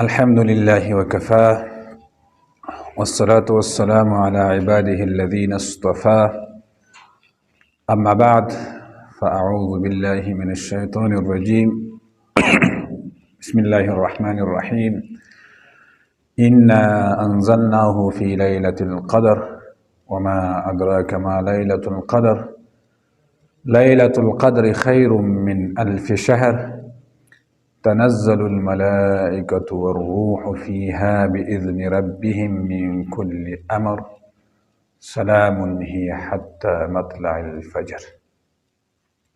الحمد لله وكفى والصلاة والسلام على عباده الذين اصطفى أما بعد فأعوذ بالله من الشيطان الرجيم بسم الله الرحمن الرحيم إنا أنزلناه في ليلة القدر وما أدراك ما ليلة القدر ليلة القدر خير من ألف شهر تنزل الملائكة والروح فيها بإذن ربهم من كل أمر سلام هي حتى مطلع الفجر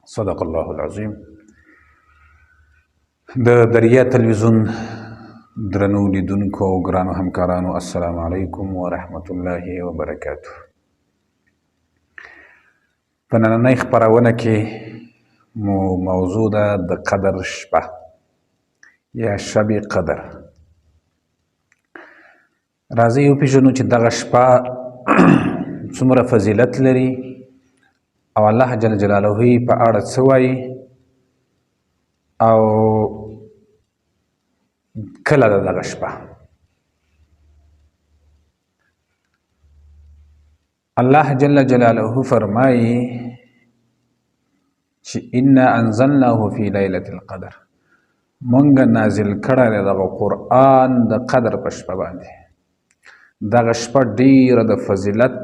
صدق الله العظيم. د دریا تلویزیون درنو لیدونکو او ګرانو همکارانو السلام علیکم ورحمت الله وبرکاته. په نننۍ خپرونه کې مو موضوع ده د قدر شپه یا شب قدر. راځئ وپېژنو چې دغه شپه څومره فضیلت لري او الله جل جلاله په اړه څه وایي او کله ده دغه شپه. الله جل جلاله فرمایي چې انا انزلناه فی لیلة القدر، مونږ نازل کړی دی دغه قرآن د قدر په شپه باندې. دغه شپه ډیره د فضیلت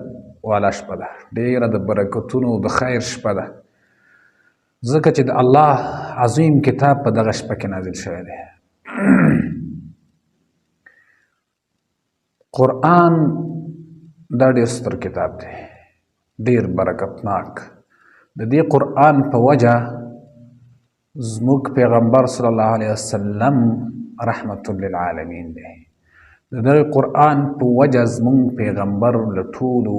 والا شپه ده، ډیره د برکتونو د خیر شپه ده، ځکه چې د الله عظیم کتاب په دغه شپه کې نازل شوی دی. قرآن دا ډیر ستر کتاب دی، ډیر برکتناک. د دې قرآن په وجه زموږ پیغمبر صلی الله علیه وسلم رحمت للعالمین دی. د دغه قرآن په وجه زموږ پیغمبر له ټولو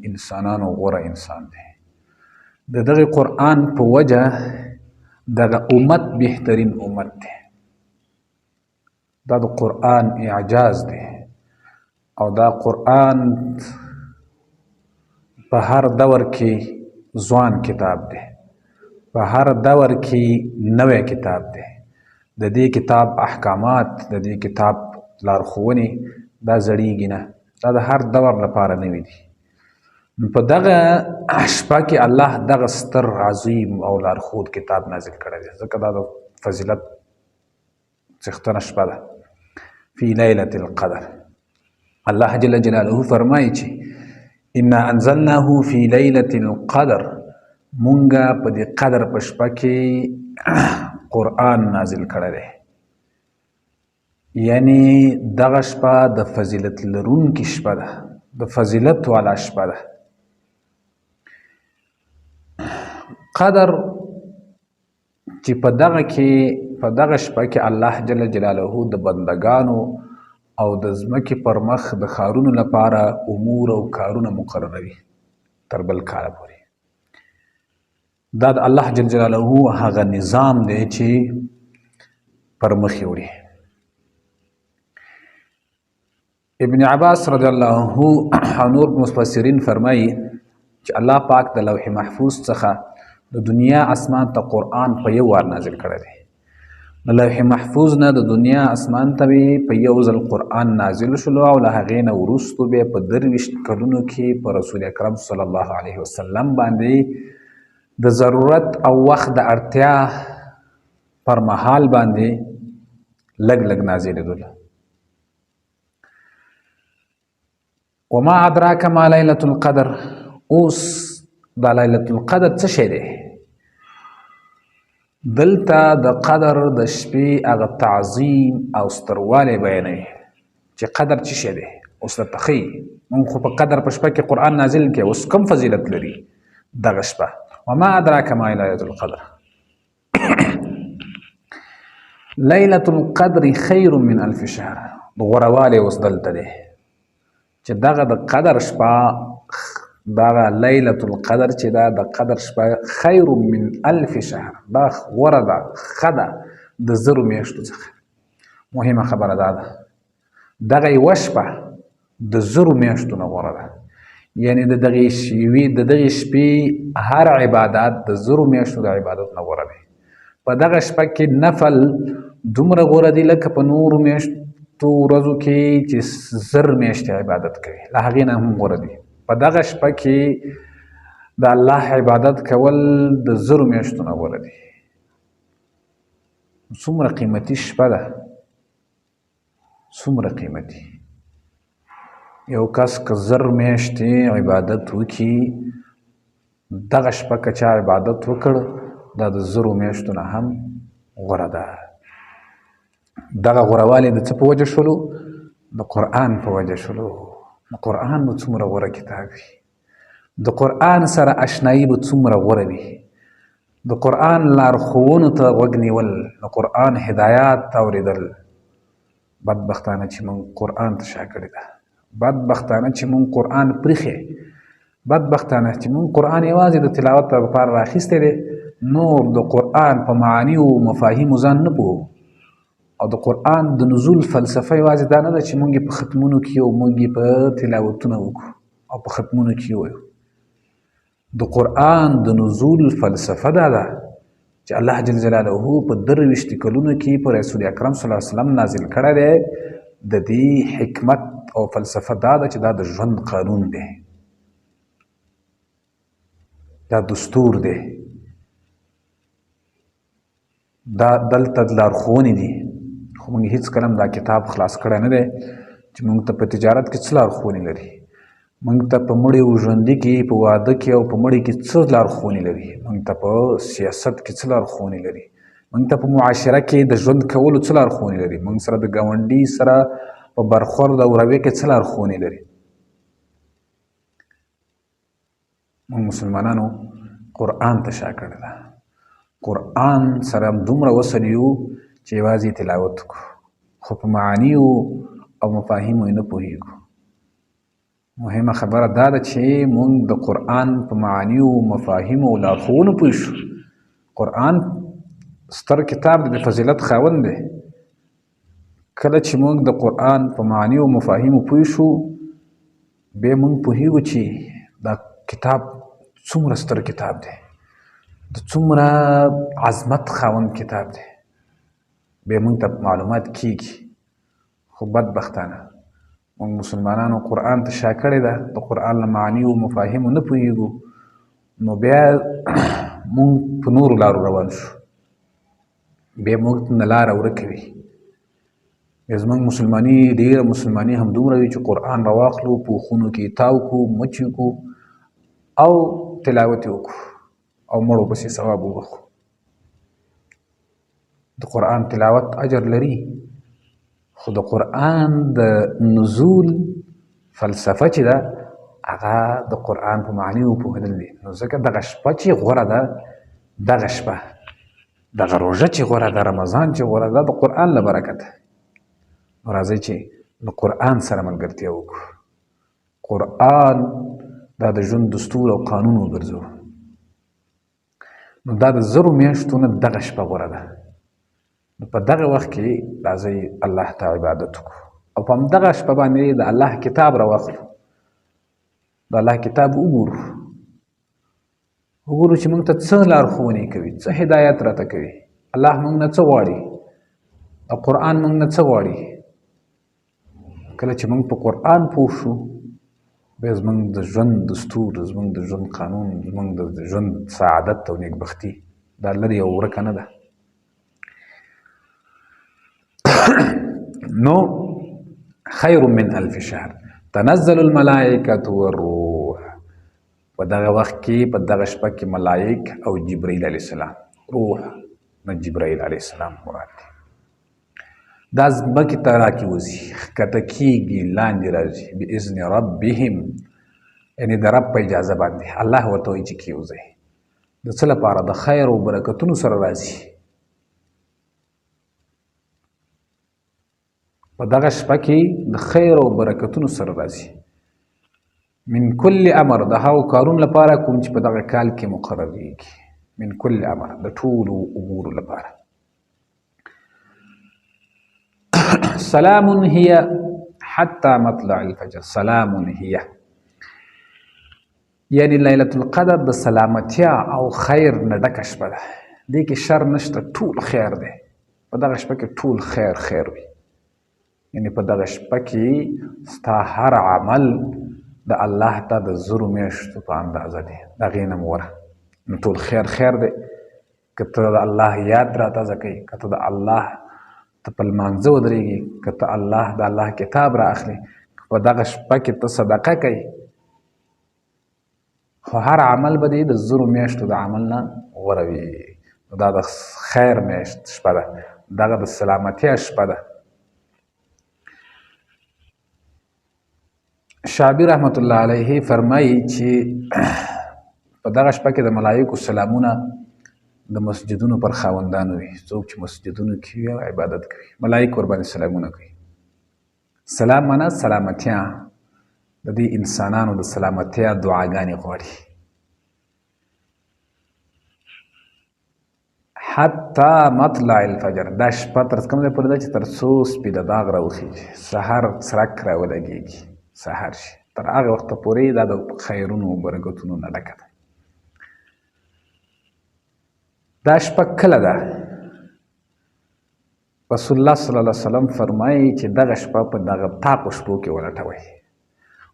انسانانو غوره انسان دی. د دغه قرآن په وجه دغه امت بهترین امت دی. دا د قرآن اعجاز دی او دا قرآن په هر دور کې ځوان کتاب دی، په هر دور کې نوی کتاب دی. د دې کتاب احکامات، د دې کتاب لارښوونې دا زړیږي نه، دا د هر دور لپاره نوي دي. په دغه شپه کې الله دغه ستر عظیم او لارښود کتاب نازل کړی دی، ځکه دا د فضیلت څښتنه شپه ده. فی لیلة القدر الله جل جلاله فرمایي چې انا انزلناه فی لیلة القدر، مونږه په دې قدر په شپه کې قرآن نازل کړی دی. یعنی دغه شپه د فضیلت لرونکې شپه ده، د فضیلت والا شپه ده. قدر چې په دغه شپه کې الله جل جلاله د بندگانو او د ځمکې پر مخ د ښارونو لپاره امور او کارونه مقرروي تر بل کاله پورې. دا د الله جل جلاله هغه نظام دی چې پر مخ یې وړي. ابن عباس رضی الله عنه نور مفسرین فرمایي چې الله پاک د لوح محفوظ څخه د دنیا اسمان ته قرآن په یو وار نازل کړی دی. د لوح محفوظ نه د دنیا اسمان ته په یو ځل قرآن نازل شلو او له هغې نه وروستو بیا په 23 کلونو کې په رسول اکرم صلی الله علیه وسلم باندې د ضرورت او وخت د اړتیا پر مهال باندې لږ لږ نازلېدل. وما ادراک ما لیلة القدر، اوس دا لیلة القدر څه شی دی؟ دلته د قدر د شپې هغه تعظیم او ستروالی بیانوي چې قدر څه شی دی. اوس درته ښیي مونږ خو په قدر په شپه کې قرآن نازل کړي، اوس کوم فضیلت لري دغه شپه. وما ادراک ما لیلة القدر لیلة القدر خیر من الف شهر. د غوروالی اوس دلته دی چې دغه د قدر شپه، دغه لیلة القدر چې دا د قدر شپه خیر من الف شهر، دا غوره ده، ښه ده د 1000 میاشتو څخه. مهمه خبره دا ده دغه یوه شپه د 1000 میاشتو نه غوره ده. یعنی د دغې شپې هر عبادت د 1000 میاشتو د عبادت نه غوره دی. په دغه شپه کې نفل دومره غوره دی لکه په نورو میاشتو ورځو کې چې 1000 میاشتې عبادت کوي له هغې نه هم غوره دي. په دغه شپه کې د الله عبادت کول د 1000 میاشتو نه غوره دي. څومره قیمتي شپه ده، څومره قیمتي. یو کس که 1000 میاشتې عبادت وکړي، دغه شپه که چا عبادت وکړ دا د 1000 میاشتو نه هم غوره ده. دغه غوروالی د څه په وجه شولو؟ د قرآن په وجه شولو. د قرآن به څومره غوره کتاب وي، د قرآن سره اشنایي به څومره غوره وي، د قرآن لارښوونو ته غوږ نیول، د قرآن هدایات اورېدل. بدبختانه چې موږ قرآن ته شا کړې ده، بدبختانه چې موږ قرآن پریښی، بدبختانه چې موږ قرآن یوازې د تلاوت لپاره راخیستی دی، نور د قرآن په معانی او مفاهیمو ځان نه پوهو. او د قرآن د نزول فلسفه یوازې دا نه ده چې موږ یې په ختمونو کې او موږ یې په تلاوتونه وکړو او په ختمونو کې ووایو. د قرآن د نزول فلسفه دا ده چې الله جل جلاله په 23 کلونو کې په رسول اکرم صلی الله علیه وسلم نازل کړی دی. د دې حکمت او فلسفه دا ده چې دا د ژوند قانون دی، دا دستور دی، دا دلته لارښوونې دي. خو موږ هیڅ کله دا کتاب خلاص کړی نه دی چې موږ ته په تجارت کې څه لارښوونې لري، موږ ته په مړي او ژوندي کې، په واده کې او په مړي کې څه لارښوونې لري، موږ ته په سیاست کې څه لارښوونې لري، موږ ته په معاشره کې د ژوند کولو څه لارښوونې لري، موږ سره د ګاونډي سره په برخورد او رویه کې څه لارښوونې لري. موږ مسلمانانو قرآن ته شا کړې ده. قرآن سره دومره وصل یو چې یوازې تلاوت وکړو، خو په معانیو او مفاهیمو یې نه پوهېږو. مهمه خبره دا ده چې موږ د قرآن په معانیو او مفاهیمو او لارښوونو پوه شو. قرآن ستر کتاب دی، د فضیلت خاوند دی. کله چې موږ د قرآن په معانیو او مفاهیمو پوه شو، بیا موږ پوهېږو چې دا کتاب څومره ستر کتاب دی، د څومره عظمت خاوند کتاب دی. بیا موږ ته معلومات کیږي. خو بدبختانه موږ مسلمانانو قرآن ته شا کړې ده، د قرآن له معانیو او مفاهیمو نه پوهېږو، نو بیا موږ په نورو لارو روان شو، بیا موږ نه لاره ورکه وي. بیا زموږ مسلماني، ډېره مسلماني همدومره وي چې قرآن راواخلو، په خونو کې تاو کړو، مچ یې کړو او تلاوت یې وکړو او مړو پسې ثواب وبخو. د قرآن تلاوت اجر لري، خو د قرآن د نزول فلسفه چې ده هغه د قرآن په معنیو پوهېدل دي. نو ځکه دغه شپه چې غوره ده، دغه شپه، دغه روژه چې غوره ده، رمضان چې غوره ده، د قرآن له برکته. نو راځئ چې د قرآن سره ملګرتیا وکړو، قرآن دا د ژوند دستور او قانون وګرځو. نو دا د 1000 میاشتو نه دغه شپه غوره ده. نو په دغه وخت کې راځئ الله ته عبادت وکړو او په همدغه شپه باندې د الله کتاب راواخلو، د الله کتاب وګورو چې موږ ته څه لارښوونې کوي، څه هدایت راته کوي، الله موږ نه څه غواړي، او قرآن موږ نه څه غواړي. کله چې موږ په قرآن پوه شو، بیا زموږ د ژوند دستور، زموږ د ژوند قانون، زموږ د ژوند سعادت او نیکبختي دا لرې او ورکه نه ده. نو خیر من 1000 شهر تنزل الملائکة والروح. په دغه وخت کې، په دغه شپه کې ملائک او جبرائیل علیه السلام، روح نه جبرائیل علیه السلام مراد دی، دا ځمکې ته راکېوځي، ښکته کېږي، لاندې راځي باذن ربهم، یعنې د رب په اجازه باندې. الله ورته وایي چې کېوځئ. د څه لپاره؟ د خیر او برکتونو سره راځي. په دغه شپه کې د خیر او برکتونو سره راځي. من کل امر، د هغو کارونو لپاره کوم چې په دغه کال کې مقرریږي. من کل امر، د ټولو امورو لپاره. سلام هي حتى مطلع الفجر. سلام هي یعنی لیلة القدر د سلامتیا او خیر نه ډکه شپه ده. دې کې شر نشته، ټول خیر دی. په دغه شپه کې ټول خیر وي. یعنی په دغه شپه کې ستا هر عمل د الله ته د زرو میاشتو په اندازه دی، د هغې نه غوره. نو ټول خیر خیر دی که ته د الله یاد راتازه کوي، که ته د الله ته په لمانځه ودرېږي، که ته د الله کتاب را اخلي، که په دغه شپه کې ته صدقه کوي، خو هر عمل به دې د زرو میاشتو د عمل نه غوره وي. دا د خیر میاشت شپه ده، دغه د سلامتیا شپه ده. شعبي رحمت الله علیه فرمایي چې په دغه شپه کې د ملایکو سلامونه د مسجدونو پر خاوندانو وي. څوک چې مسجدونو کې وي او عبادت کوي، ملایک ورباندې سلامونه کوي. سلام معنا سلامتیا، د دې انسانانو د سلامتیا دعاګانې غواړي. حتی مطلع الفجر، دا شپه تر کوم ځای پورې ده چې تر څو سپیده داغ راوخیږي، سحر څرک راولګېږي، سحر شي، تر هغه وخته پورې دا د خیرونو او برکتونو نه ډکه ده. دا شپه کله ده؟ رسول الله صلی الله علیه وسلم فرمایي چې دغه شپه په دغه تاقو شپو کې ولټوئ.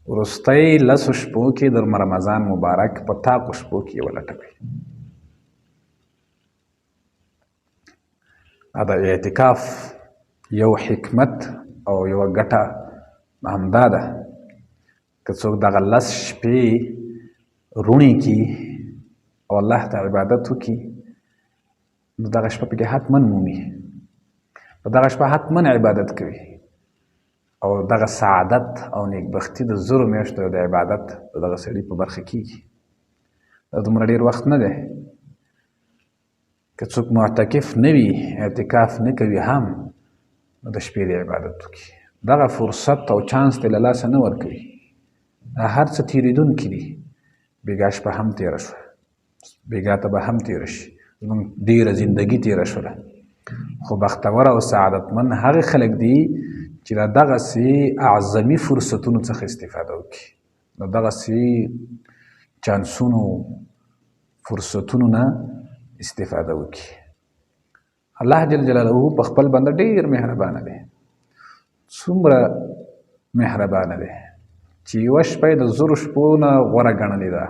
وروستی لسو شپو کې د رمضان مبارک په تاقو شپو کې ولټوئ. دا اعتکاف یو حکمت او یو ګټه همدا ده، که څوک دغه لس شپې روڼې کړي او الله ته عبادت وکړي، نو دغه شپه پکې حتما مومي، په دغه شپه حتما عبادت کوي او دغه سعادت او نیکبختي د زرو میاشتو د عبادت د دغه سړي په برخه کېږي. دا دومره ډېر وخت نه دی. که څوک معتکف نه وي، اعتکاف نه کوي هم، نو د شپې د عبادت وکړي. دغه فرصت او چانس ته له لاسه نه ورکوي. دا هر څه تېرېدونکي دي. بېګا شپه هم تېره شوه، بېګا ته به هم تېره شي. زموږ ډېره زندګي تېره شوله، خو بختور او سعادتمند هغه خلک دي چې له دغسې اعظمي فرصتونو څخه استفاده وکړي، له دغسې چانسونو فرصتونو نه استفاده وکړي. الله جل جلاله په خپل بنده ډېر مهربانه دی. څومره مهربانه دی چې یوه شپه یې د زرو شپو نه غوره ګڼلې ده.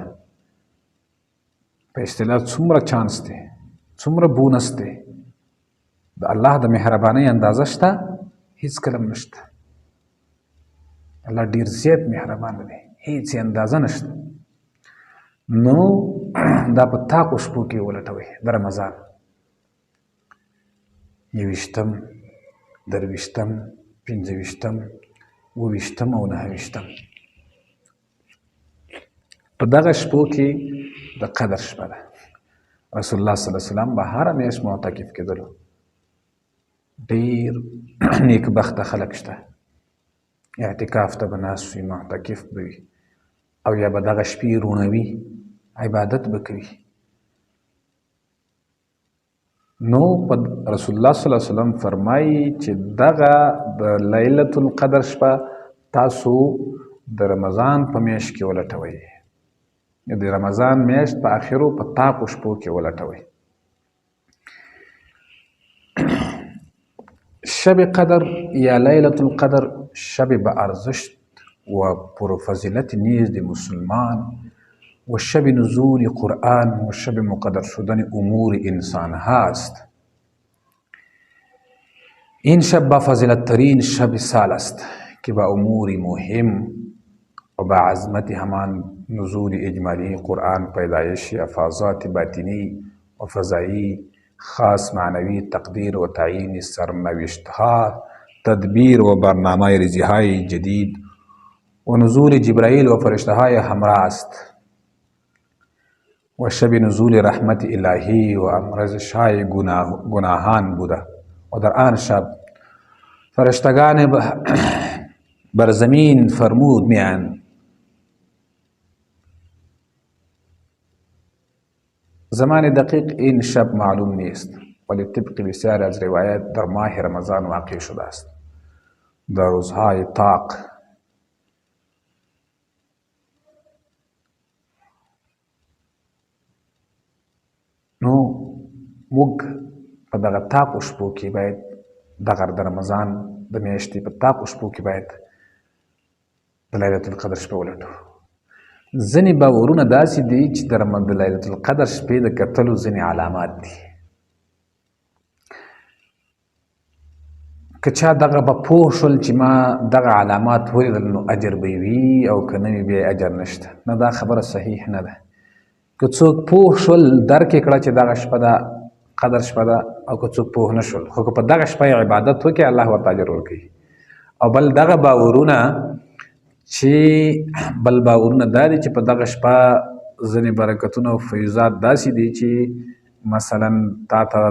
په اصطلاح څومره چانس دی، څومره بونس دی. د الله د مهربانۍ اندازه شته؟ هېڅکله هم نشته. الله ډېر زیات مهربانه دی، هېڅ اندازه نشته. نو دا په تاقو شپو کې ولټوئ د رمضان، 21م، 23م، 25م، 28م او 29م. په دغه شپو کې د قدر شپه ده. رسول الله صلی الله علیه وسلم به هره میاشت معتکف کېدلو. ډېر نیکبخته خلک شته، اعتکاف ته به ناست وي، معتکف به وي او یا به دغه شپې روڼوي، عبادت به کوي. نو رسول الله صلی الله علیه وسلم فرمایي چې دغه د لیلة القدر شپه تاسو د رمضان په میاشت کې ولټوئ، د رمضان میاشت په آخرو په تاقو شپو کې ولټوئ. شب قدر یا لیلة القدر شب با ارزشت و پرفضیلت نیز د مسلمان و شب نزول قرآن و شب مقدر شدن امور انسان هاست. این شب با فضیلت ترین شب سال است که با امور مهم و با عظمت همان نزول اجمالی قرآن، پیدایش افاضات باطنی و فضایی خاص معنوی، تقدیر و تعیین سرنوشتها، تدبیر و برنامه ریزیهای جدید و نزول جبرائیل و فرشتهای همراه است و شب نزول رحمت الهی و امرزشهای گناهان بوده و در آن شب فرشتگان بر زمین فرمود میان. زمان دقیق این شب معلوم نیست، ولی طبق بسیاری از روایات در ماه رمضان واقع شده است، در روزهای طاق. نو موږ په دغه طاقو شپو کې باید دغه د رمضان د میاشتې په تاقو شپو کې باید د لیلة القدر شپه ولټو. ځینې باورونه داسې دي چې د لیلة القدر شپې د کتلو ځینې علامات دي. که چا دغه به پوه شول چې ما دغه علامات ولیدل نو اجر به وي او که نه وي بیا اجر نشته. نه، دا خبره صحیح نه ده. که څوک پوه شول درک یې کړه چې دغه شپه ده قدر شپه ده، او که څوک پوه نه شول خو که په دغه شپه عبادت وکړي الله ورته اجر ورکوي. او بل دغه باورونه دا دي چې په دغه شپه ځینې برکتونه او فیضات داسې دي چې مثلا تا ته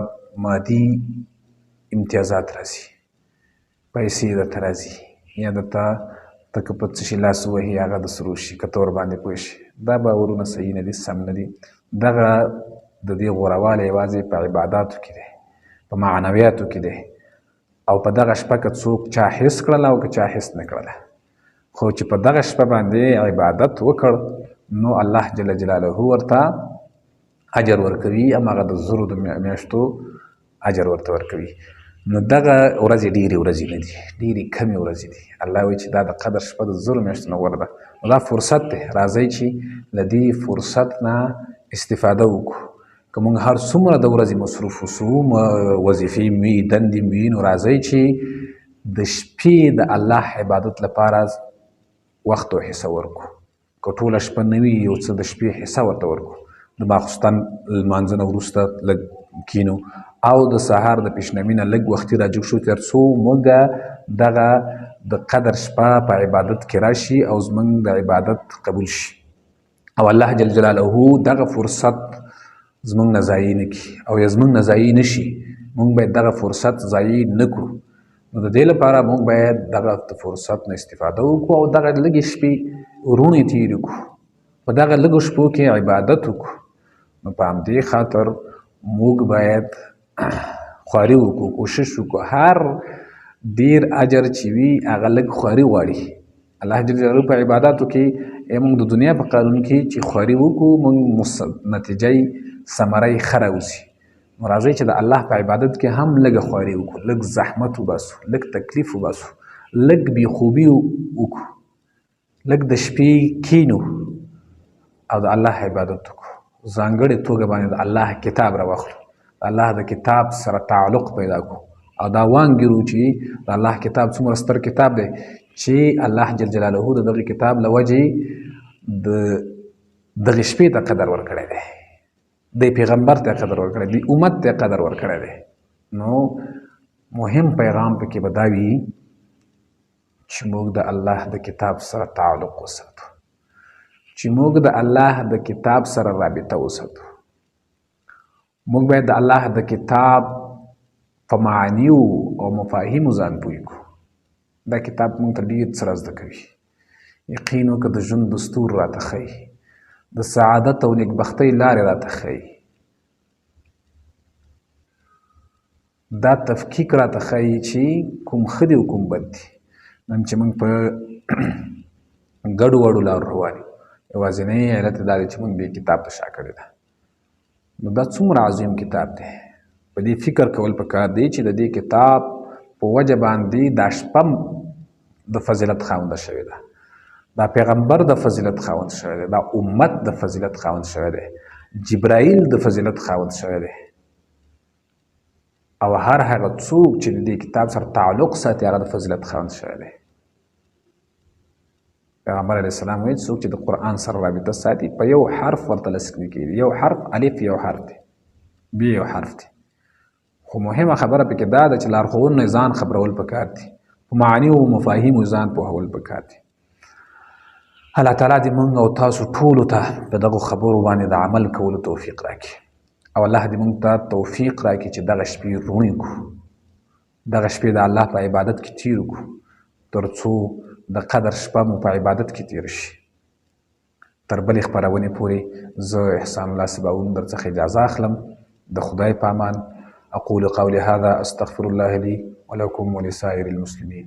مادي امتیازات راځي، پیسې درته راځي، یا درته ته که په څه شي لاس ووهي هغه د سرو شي که ته ورباندې پوه شي. دا باورونه صحیح نه دي، سم نه دي. دغه د دې غوروالی یوازې په عباداتو کې دی، په معنویاتو کې دی. او په دغه شپه که څوک چا حس کړله او که چا حس نه کړله، خو چې په دغه شپه باندې عبادت وکړ نو الله جل جلاله ورته اجر ورکوي، هماغه د زرو د میاشتو اجر ورته ورکوي. نو دغه ورځې ډېرې ورځې نه دي، ډېرې کمې ورځې دي. الله وایي چې دا د قدر شپه د زرو میاشتو نه غوره ده. نو دا فرصت دی، راځئ چې له دې فرصت نه استفاده وکړو. که موږ هر څومره د ورځې مصروف اوسو، وظیفې مو وي، دندې مو وي، نو راځئ چې د شپې د الله عبادت لپاره وخت او حصه ورکړو. که ټوله شپه نه وي یو څه د شپې حصه ورته ورکړو. د ماخوستن لمانځه نه وروسته لږ کینو او د سهار د پیشنمي نه لږ وختي راجګ شو تر څو موږ دغه د قدر شپه په عبادت کې راشي او زموږ د عبادت قبول شي. او الله جل جلاله دغه فرصت زموږ نه ضایع نه کړي، او یا زموږ نه ضایع نه شي. موږ باید دغه فرصت ضایع نه کړو. نو د دې لپاره موږ باید دغه فرصت نه استفاده وکړو او دغه لږې شپې ورونې تېرې کړو، په دغه لږو شپو کې عبادت وکړو. نو په همدې خاطر موږ باید خواري وکړو، کوشش وکړو. هر ډیر اجر چې وي هغه لږ خواري غواړي. الله جل جلاله په عباداتو کې موږ د دنیا په قانون کې چې خواري وکړو موږ نتیجه ثمره یې ښه راوځي. نو راځئ چې د الله په عبادت کې هم لږه خواري وکړو، لږ زحمت وباسو، لږ تکلیف وباسو، لږ بېخوبي وکړو، لږ د شپې کینو او د الله عبادت وکړو. ځانګړې توګه باندې د الله کتاب راواخلو، د الله د کتاب سره تعلق پیدا کړو او دا وانګیرو چې د الله کتاب څومره ستر کتاب دی چې الله جل جلاله د دغه کتاب له وجې د دغې شپې ته قدر ورکړی دی، د پیغمبر ته قدر ورکړی دی، امت ته قدر ورکړی دی. نو مهم پیغام پکې به دا وي چې موږ د الله د کتاب سره تعلق وساتو، چې موږ د الله د کتاب سره رابطه وساتو. موږ باید د الله د کتاب په معانیو او مفاهیمو ځان پوه کړو. دا کتاب موږ ته ډېر څه را زده کوي. یقین وکړه د ژوند دستور راته ښیي، د سعادت او نیکبختۍ لارې راته ښیي، دا تفکیک راته ښیي چې کوم ښه دي او کوم بد دي. نن چې موږ په ګډو وډو لارو روان یو، یوازینی علت یې دا دی چې موږ دې کتاب ته شا کړې ده. نو دا څومره عظیم کتاب دی، په دې فکر کول پکار دی چې د دې کتاب په وجه باندې دا شپه د فضیلت خاونده شوې ده، دا پیغمبر د فضیلت خاوند شوی دی، دا امت د فضیلت خاوند شوی دی، جبرائیل د فضیلت خاوند شوی دی. او هر هغه څوک چې د دې کتاب سره تعلق ساتي هغه د فضیلت خاوند شوی دی. پیغمبر علیه السلام وایي څوک چې د قرآن سره رابطه ساتي په یو حرف ورته لسک نه کېږي. یو حرف الف یو حرف دی، ب یو حرف دی. خو مهمه خبره پکې دا ده چې لارښوونو ځان خبرول پکار دي، په معانیو او مفاهیمو ځان پوهول پکار دي. الله تعالی دې موږ او تاسو ټولو ته په دغو خبرو باندې د عمل کولو توفیق راکړي، او الله دې موږ ته توفیق راکړي چې دغه شپې روڼې کړو، دغه شپې د الله په عبادت کې تېرې کړو، تر څو د قدر شپه مو په عبادت کې تېره شي. تر بلې خپرونې پورې زه احسان الله سباوون درڅخه اجازه اخلم. د خدای په امان. أقول قولي هذا أستغفر الله لي ولكم ولسائر المسلمين.